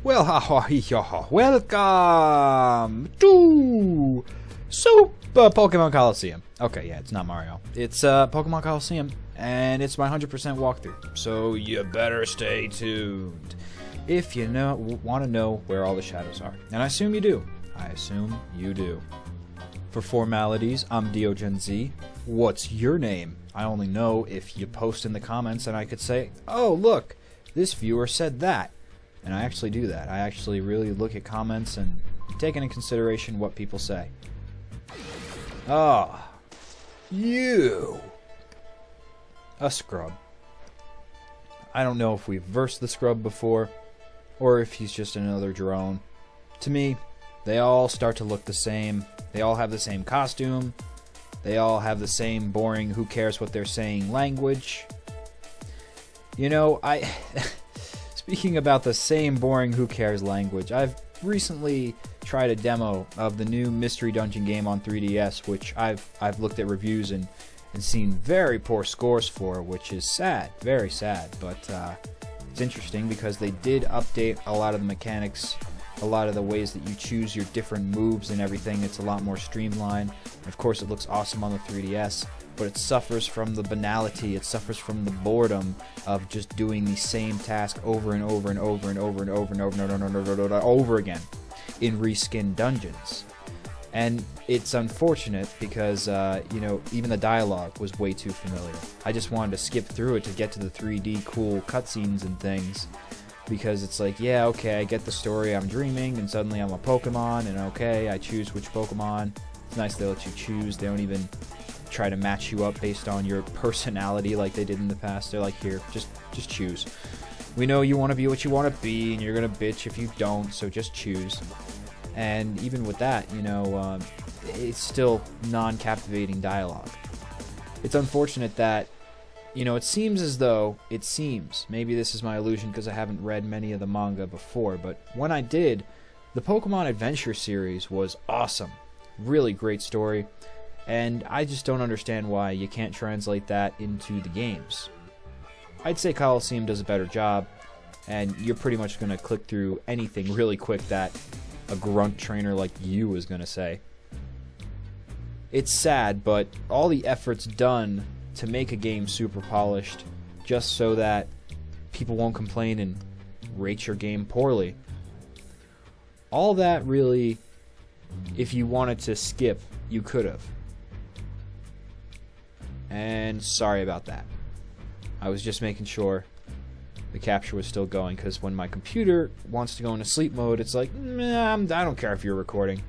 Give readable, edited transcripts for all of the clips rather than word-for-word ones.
Well, welcome to Super Pokemon Colosseum. Okay, yeah, it's not Mario. It's Pokemon Colosseum, and it's my 100% walkthrough. So you better stay tuned if you want to know where all the shadows are. And I assume you do. I assume you do. For formalities, I'm DeoGenZ. What's your name? I only know if you post in the comments and I could say, oh, look, this viewer said that. And I actually do that. I actually really look at comments and take into consideration what people say. Ah, you. A scrub. I don't know if we've versed the scrub before, or if he's just another drone. To me, they all start to look the same. They all have the same costume. They all have the same boring, who cares what they're saying language. You know, Speaking about the same boring who cares language, I've recently tried a demo of the new Mystery Dungeon game on 3DS, which I've looked at reviews and seen very poor scores for, which is sad, very sad, but it's interesting because they did update a lot of the mechanics, a lot of the ways that you choose your different moves and everything. It's a lot more streamlined. And of course, it looks awesome on the 3DS. But it suffers from the banality, it suffers from the boredom of just doing the same task over and over and over and over and over and over and over again in reskinned dungeons. And it's unfortunate because, you know, even the dialogue was way too familiar. I just wanted to skip through it to get to the 3D cool cutscenes and things. Because it's like, yeah, okay, I get the story, I'm dreaming, and suddenly I'm a Pokemon, and okay, I choose which Pokemon. It's nice they let you choose, they don't even try to match you up based on your personality like they did in the past. They're like, here, just choose. We know you want to be what you want to be, and you're gonna bitch if you don't, so just choose. And even with that, you know, it's still non-captivating dialogue. It's unfortunate that, you know, it seems, maybe this is my illusion because I haven't read many of the manga before, but when I did, the Pokemon Adventure series was awesome. Really great story. And I just don't understand why you can't translate that into the games. I'd say Colosseum does a better job, and you're pretty much going to click through anything really quick that a grunt trainer like you is going to say. It's sad, but all the effort's done to make a game super polished just so that people won't complain and rate your game poorly. All that really, if you wanted to skip, you could have. And sorry about that. I was just making sure the capture was still going, because when my computer wants to go into sleep mode, it's like, I don't care if you're recording.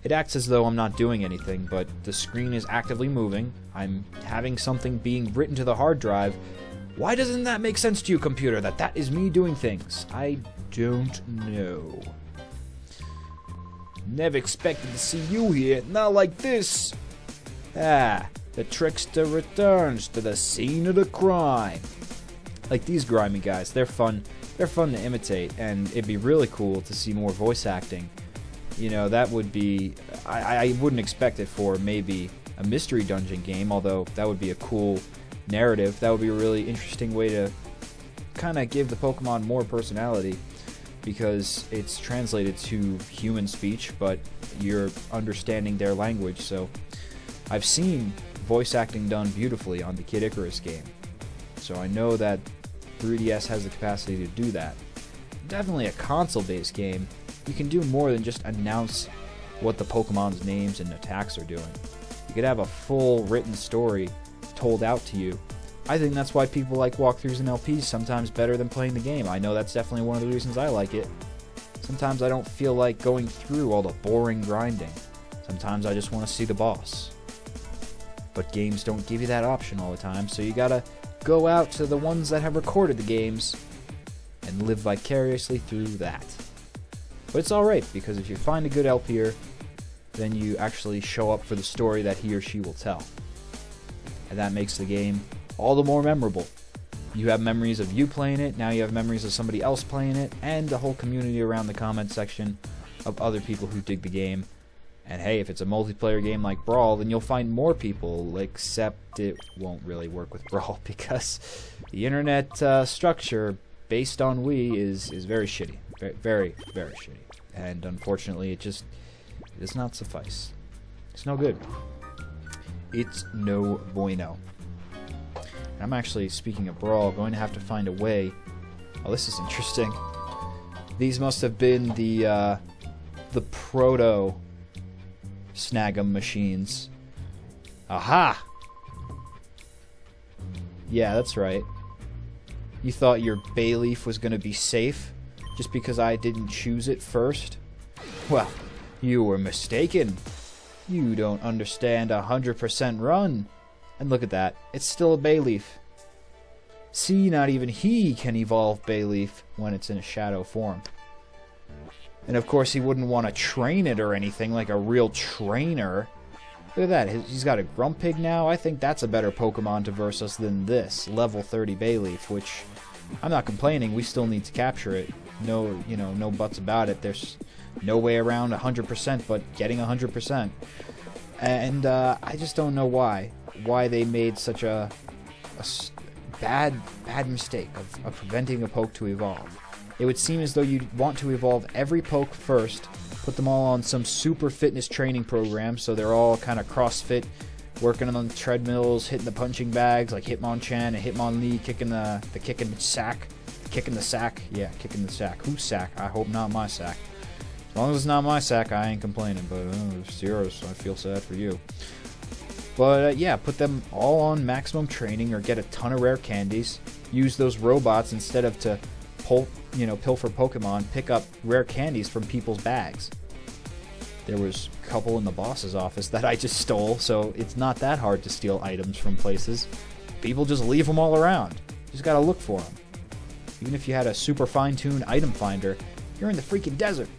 It acts as though I'm not doing anything, but the screen is actively moving. I'm having something being written to the hard drive. Why doesn't that make sense to you, computer, that is me doing things? I don't know. Never expected to see you here, not like this. Ah. The trickster returns to the scene of the crime. Like these grimy guys, they're fun. They're fun to imitate, and it'd be really cool to see more voice acting. You know, that would be... I wouldn't expect it for maybe a Mystery Dungeon game, although that would be a cool narrative. That would be a really interesting way to kind of give the Pokemon more personality, because it's translated to human speech, but you're understanding their language, so... I've seen voice acting done beautifully on the Kid Icarus game, so I know that 3DS has the capacity to do that. Definitely a console-based game, you can do more than just announce what the Pokemon's names and attacks are doing. You could have a full written story told out to you. I think that's why people like walkthroughs and LPs sometimes better than playing the game. I know that's definitely one of the reasons I like it. Sometimes I don't feel like going through all the boring grinding. Sometimes I just want to see the boss. But games don't give you that option all the time, so you gotta go out to the ones that have recorded the games and live vicariously through that. But it's alright, because if you find a good LPer, then you actually show up for the story that he or she will tell. And that makes the game all the more memorable. You have memories of you playing it, now you have memories of somebody else playing it, and the whole community around the comment section of other people who dig the game. And hey, if it's a multiplayer game like Brawl, then you'll find more people, except it won't really work with Brawl because the internet structure based on Wii is very shitty. Very, very, very shitty. And unfortunately, it does not suffice. It's no good. It's no bueno. I'm actually, speaking of Brawl, going to have to find a way. Oh, this is interesting. These must have been the proto Snag'em machines. Aha! Yeah, that's right. You thought your Bayleef was going to be safe just because I didn't choose it first? Well, you were mistaken. You don't understand 100% run. And look at that. It's still a Bayleef. See, not even he can evolve Bayleef when it's in a shadow form. And of course he wouldn't want to train it or anything like a real trainer. Look at that. He's got a Grumpig now. I think that's a better Pokemon to versus than this level 30 Bayleef, which I'm not complaining. We still need to capture it. No, no buts about it. There's no way around 100% but getting 100%. And I just don't know why they made such a bad mistake of preventing a poke to evolve. It would seem as though you'd want to evolve every poke first, put them all on some super fitness training program, so they're all kind of CrossFit, working on the treadmills, hitting the punching bags like Hitmonchan and Hitmonlee, kicking the sack. Yeah, kicking the sack. Whose sack? I hope not my sack. As long as it's not my sack, I ain't complaining, but Zeros, I feel sad for you. But yeah, put them all on maximum training or get a ton of rare candies. Use those robots instead of to pilfer Pokemon, pick up rare candies from people's bags. There was a couple in the boss's office that I just stole, so it's not that hard to steal items from places. People just leave them all around. You just gotta look for them. Even if you had a super fine-tuned item finder, you're in the freaking desert.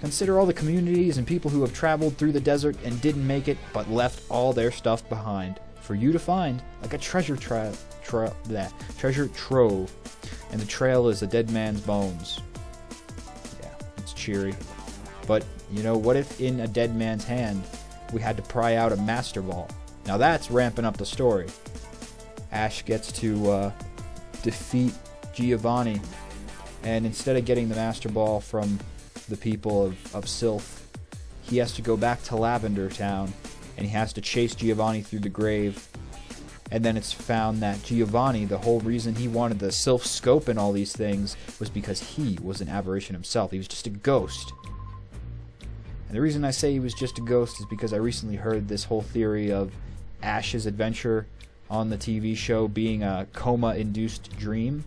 Consider all the communities and people who have traveled through the desert and didn't make it, but left all their stuff behind for you to find, like a treasure treasure trove. And the trail is a dead man's bones. Yeah, it's cheery. But, what if in a dead man's hand we had to pry out a Master Ball? Now that's ramping up the story. Ash gets to defeat Giovanni, and instead of getting the Master Ball from the people of Sylph, he has to go back to Lavender Town, and he has to chase Giovanni through the grave. And then it's found that Giovanni, the whole reason he wanted the Sylph Scope and all these things was because he was an aberration himself. He was just a ghost. And the reason I say he was just a ghost is because I recently heard this whole theory of Ash's adventure on the TV show being a coma-induced dream,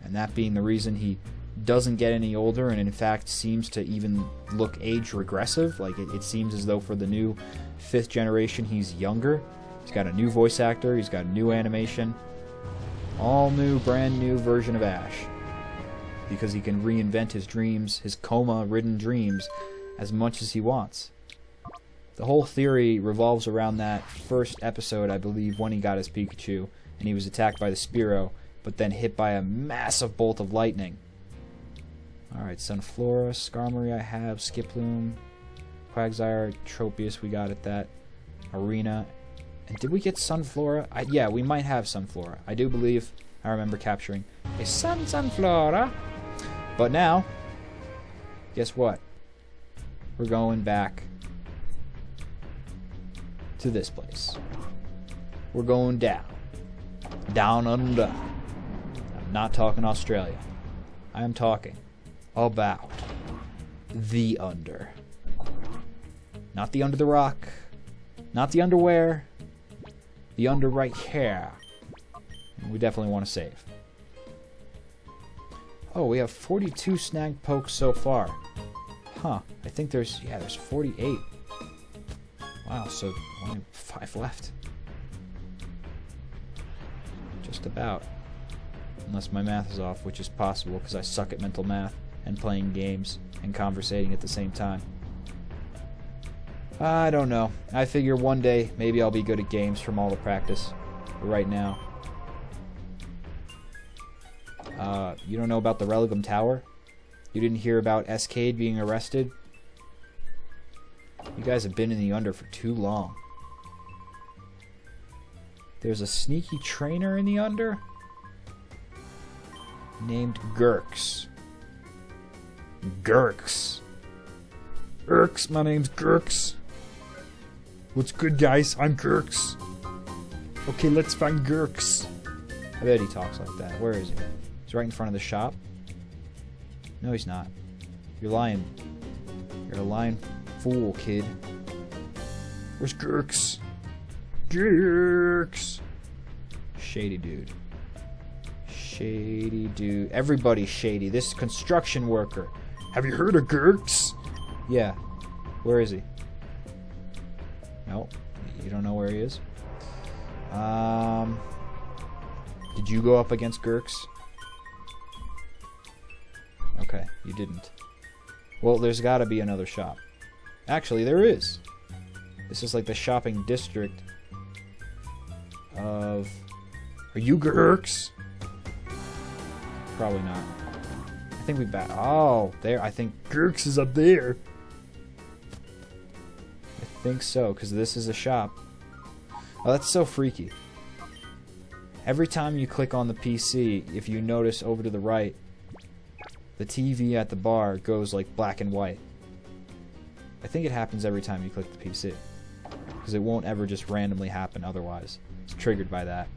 and that being the reason he doesn't get any older and in fact seems to even look age regressive. Like it seems as though for the new 5th generation he's younger. He's got a new voice actor, he's got a new animation, all new, brand new version of Ash, because he can reinvent his dreams, his coma-ridden dreams, as much as he wants. The whole theory revolves around that first episode, I believe, when he got his Pikachu and he was attacked by the Spearow, but then hit by a massive bolt of lightning. Alright, Sunflora, Skarmory I have, Skiploom, Quagsire, Tropius we got at that, Arena. And did we get Sunflora? Yeah, we might have Sunflora. I do believe I remember capturing a Sunflora. But now, guess what? We're going back to this place. We're going down. Down under. I'm not talking Australia. I am talking about the under. Not the under the rock. Not the underwear. The under right here. We definitely want to save. Oh, we have 42 snagged pokes so far. Huh. I think there's 48. Wow, so only 5 left. Just about. Unless my math is off, which is possible because I suck at mental math and playing games and conversating at the same time. I don't know. I figure one day maybe I'll be good at games from all the practice. But right now. You don't know about the Religum Tower? You didn't hear about Escade being arrested? You guys have been in the under for too long. There's a sneaky trainer in the under named Gurks. Gurks. Gurks, my name's Gurks. What's good, guys? I'm Gurks. Okay, let's find Gurks. I bet he talks like that. Where is he? He's right in front of the shop. No, he's not. You're lying. You're a lying fool, kid. Where's Gurks? Gurks. Shady dude. Shady dude. Everybody's shady. This construction worker. Have you heard of Gurks? Yeah. Where is he? No. You don't know where he is? Did you go up against Gurks? Okay, you didn't. Well, there's gotta be another shop. Actually, there is. This is like the shopping district of... Are you Gurks? Probably not. I think we back. Oh, there. I think Gurks is up there. I think so, because this is a shop. Oh, that's so freaky. Every time you click on the PC, if you notice over to the right, the TV at the bar goes like black and white. I think it happens every time you click the PC. Because it won't ever just randomly happen otherwise. It's triggered by that.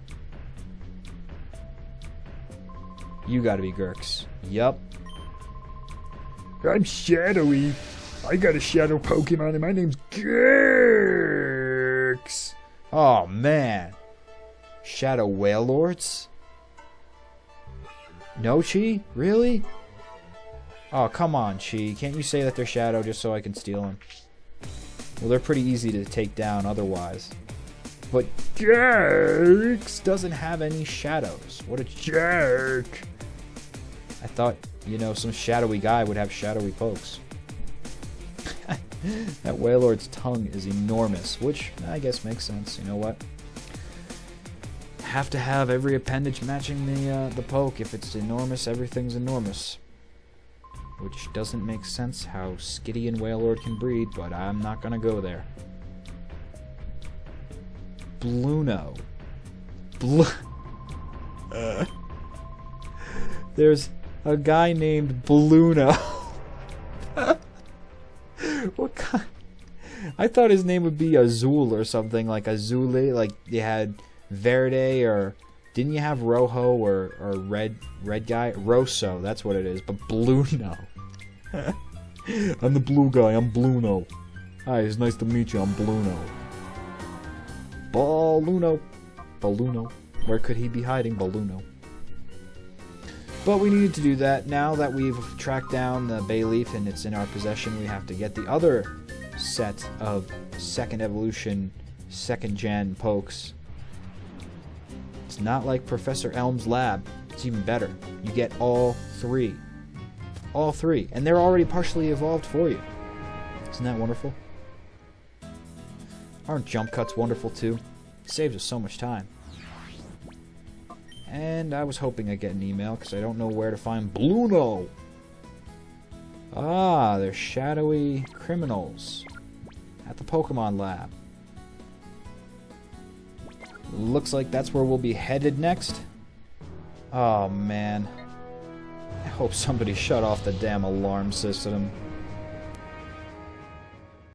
You gotta be Gurks. Yup. I'm shadowy. I got a shadow Pokemon and my name's Gurks. Oh man. Shadow Whale Lords? No, Chi? Really? Oh, come on, Chi. Can't you say that they're shadow just so I can steal them? Well, they're pretty easy to take down otherwise. But Gurks doesn't have any shadows. What a jerk. I thought, you know, some shadowy guy would have shadowy pokes. That Wailord's tongue is enormous, which I guess makes sense. You know what? Have to have every appendage matching the poke. If it's enormous, everything's enormous. Which doesn't make sense how Skitty and Wailord can breed, but I'm not gonna go there. Bluno. There's a guy named Bluno. What kind? I thought his name would be Azul or something, like Azule, like you had Verde, or didn't you have Rojo or red guy? Rosso, that's what it is, but Bluno. I'm the blue guy, I'm Bluno. Hi, it's nice to meet you, I'm Bluno. Balluno. Where could he be hiding? Balluno. But we needed to do that. Now that we've tracked down the Bayleef and it's in our possession, we have to get the other set of second evolution, second gen pokes. It's not like Professor Elm's lab. It's even better. You get all three. All three. And they're already partially evolved for you. Isn't that wonderful? Aren't jump cuts wonderful too? It saves us so much time. And I was hoping I'd get an email because I don't know where to find Bluno. Ah, they're shadowy criminals at the Pokemon Lab. Looks like that's where we'll be headed next. Oh man. I hope somebody shut off the damn alarm system.